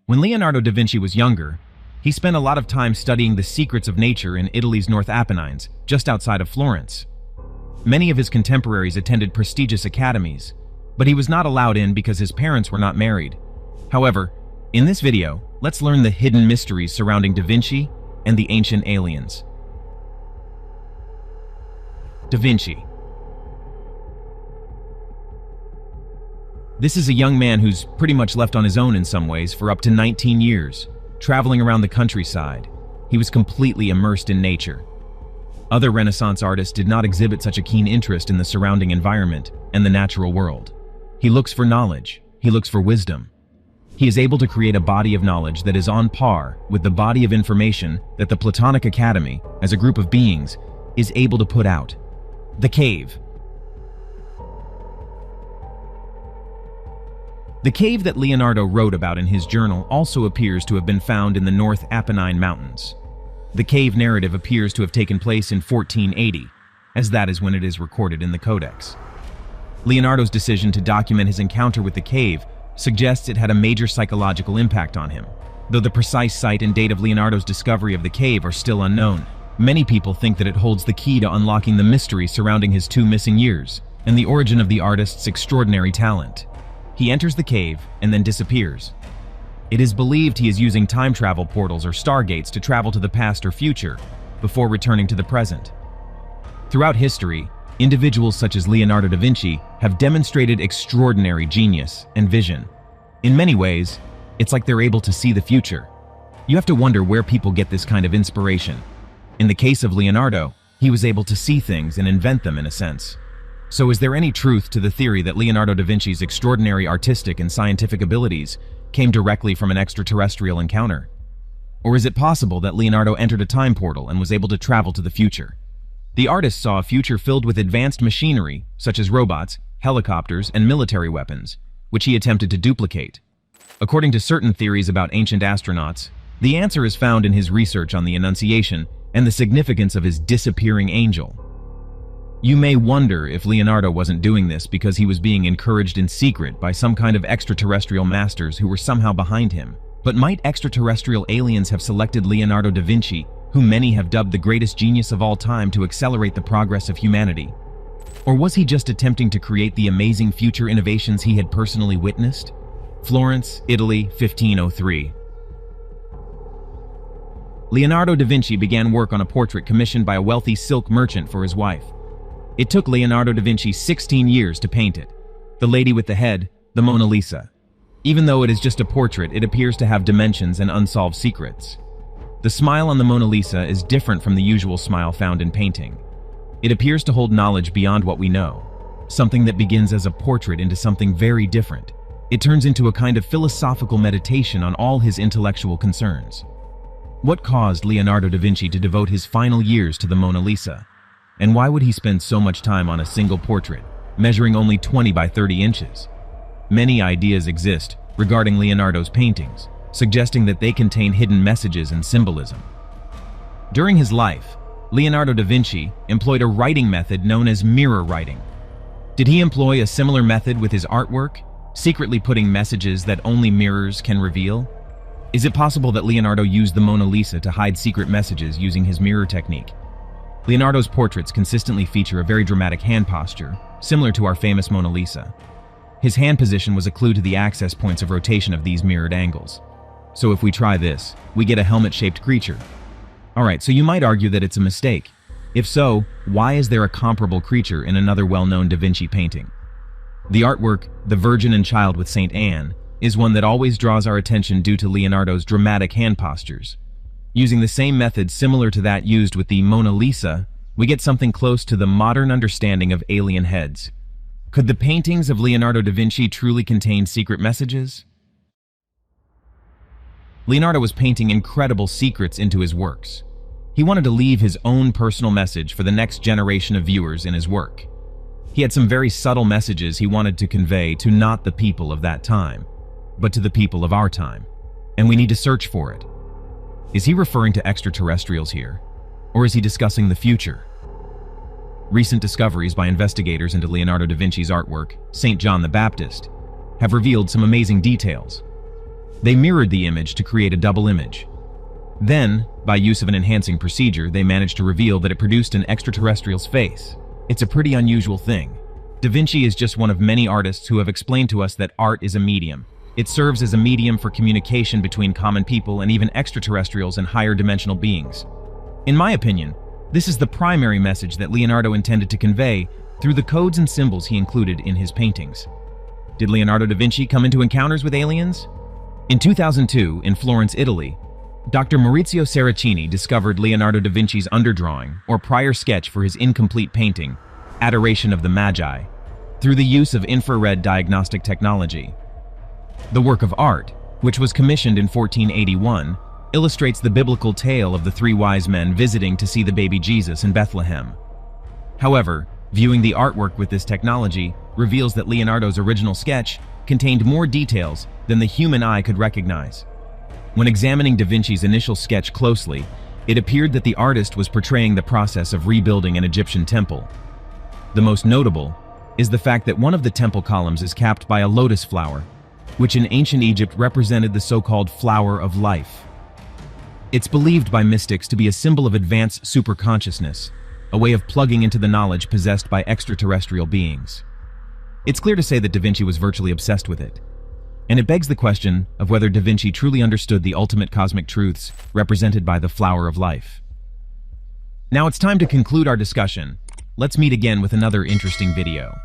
When Leonardo da Vinci was younger, he spent a lot of time studying the secrets of nature in Italy's North Apennines, just outside of Florence. Many of his contemporaries attended prestigious academies, but he was not allowed in because his parents were not married. However, in this video, let's learn the hidden mysteries surrounding Da Vinci and the ancient aliens. Da Vinci. This is a young man who's pretty much left on his own in some ways for up to 19 years, traveling around the countryside. He was completely immersed in nature. Other Renaissance artists did not exhibit such a keen interest in the surrounding environment and the natural world. He looks for knowledge. He looks for wisdom. He is able to create a body of knowledge that is on par with the body of information that the Platonic Academy, as a group of beings, is able to put out. The cave. The cave that Leonardo wrote about in his journal also appears to have been found in the North Apennine Mountains. The cave narrative appears to have taken place in 1480, as that is when it is recorded in the Codex. Leonardo's decision to document his encounter with the cave suggests it had a major psychological impact on him. Though the precise site and date of Leonardo's discovery of the cave are still unknown, many people think that it holds the key to unlocking the mystery surrounding his 2 missing years and the origin of the artist's extraordinary talent. He enters the cave and then disappears. It is believed he is using time travel portals or stargates to travel to the past or future before returning to the present. Throughout history, individuals such as Leonardo da Vinci have demonstrated extraordinary genius and vision. In many ways, it's like they're able to see the future. You have to wonder where people get this kind of inspiration. In the case of Leonardo, he was able to see things and invent them in a sense. So is there any truth to the theory that Leonardo da Vinci's extraordinary artistic and scientific abilities came directly from an extraterrestrial encounter? Or is it possible that Leonardo entered a time portal and was able to travel to the future? The artist saw a future filled with advanced machinery, such as robots, helicopters, and military weapons, which he attempted to duplicate. According to certain theories about ancient astronauts, the answer is found in his research on the Annunciation and the significance of his disappearing angel. You may wonder if Leonardo wasn't doing this because he was being encouraged in secret by some kind of extraterrestrial masters who were somehow behind him. But might extraterrestrial aliens have selected Leonardo da Vinci, whom many have dubbed the greatest genius of all time, to accelerate the progress of humanity? Or was he just attempting to create the amazing future innovations he had personally witnessed? Florence, Italy, 1503. Leonardo da Vinci began work on a portrait commissioned by a wealthy silk merchant for his wife. It took Leonardo da Vinci 16 years to paint it. The lady with the head, the Mona Lisa. Even though it is just a portrait, it appears to have dimensions and unsolved secrets. The smile on the Mona Lisa is different from the usual smile found in painting. It appears to hold knowledge beyond what we know, something that begins as a portrait into something very different. It turns into a kind of philosophical meditation on all his intellectual concerns. What caused Leonardo da Vinci to devote his final years to the Mona Lisa? And why would he spend so much time on a single portrait, measuring only 20 by 30 inches? Many ideas exist regarding Leonardo's paintings, suggesting that they contain hidden messages and symbolism. During his life, Leonardo da Vinci employed a writing method known as mirror writing. Did he employ a similar method with his artwork, secretly putting messages that only mirrors can reveal? Is it possible that Leonardo used the Mona Lisa to hide secret messages using his mirror technique? Leonardo's portraits consistently feature a very dramatic hand posture, similar to our famous Mona Lisa. His hand position was a clue to the access points of rotation of these mirrored angles. So if we try this, we get a helmet-shaped creature. Alright, so you might argue that it's a mistake. If so, why is there a comparable creature in another well-known Da Vinci painting? The artwork, The Virgin and Child with Saint Anne, is one that always draws our attention due to Leonardo's dramatic hand postures. Using the same method similar to that used with the Mona Lisa, we get something close to the modern understanding of alien heads. Could the paintings of Leonardo da Vinci truly contain secret messages? Leonardo was painting incredible secrets into his works. He wanted to leave his own personal message for the next generation of viewers in his work. He had some very subtle messages he wanted to convey to not the people of that time, but to the people of our time, and we need to search for it. Is he referring to extraterrestrials here, or is he discussing the future? Recent discoveries by investigators into Leonardo da Vinci's artwork, St. John the Baptist, have revealed some amazing details. They mirrored the image to create a double image. Then, by use of an enhancing procedure, they managed to reveal that it produced an extraterrestrial's face. It's a pretty unusual thing. Da Vinci is just one of many artists who have explained to us that art is a medium. It serves as a medium for communication between common people and even extraterrestrials and higher dimensional beings. In my opinion, this is the primary message that Leonardo intended to convey through the codes and symbols he included in his paintings. Did Leonardo da Vinci come into encounters with aliens? In 2002, in Florence, Italy, Dr. Maurizio Saracini discovered Leonardo da Vinci's underdrawing, or prior sketch for his incomplete painting, Adoration of the Magi, through the use of infrared diagnostic technology. The work of art, which was commissioned in 1481, illustrates the biblical tale of the three wise men visiting to see the baby Jesus in Bethlehem. However, viewing the artwork with this technology reveals that Leonardo's original sketch contained more details than the human eye could recognize. When examining da Vinci's initial sketch closely, it appeared that the artist was portraying the process of rebuilding an Egyptian temple. The most notable is the fact that one of the temple columns is capped by a lotus flower, which in ancient Egypt represented the so-called flower of life. It's believed by mystics to be a symbol of advanced superconsciousness, a way of plugging into the knowledge possessed by extraterrestrial beings. It's clear to say that da Vinci was virtually obsessed with it. And it begs the question of whether da Vinci truly understood the ultimate cosmic truths represented by the flower of life. Now it's time to conclude our discussion. Let's meet again with another interesting video.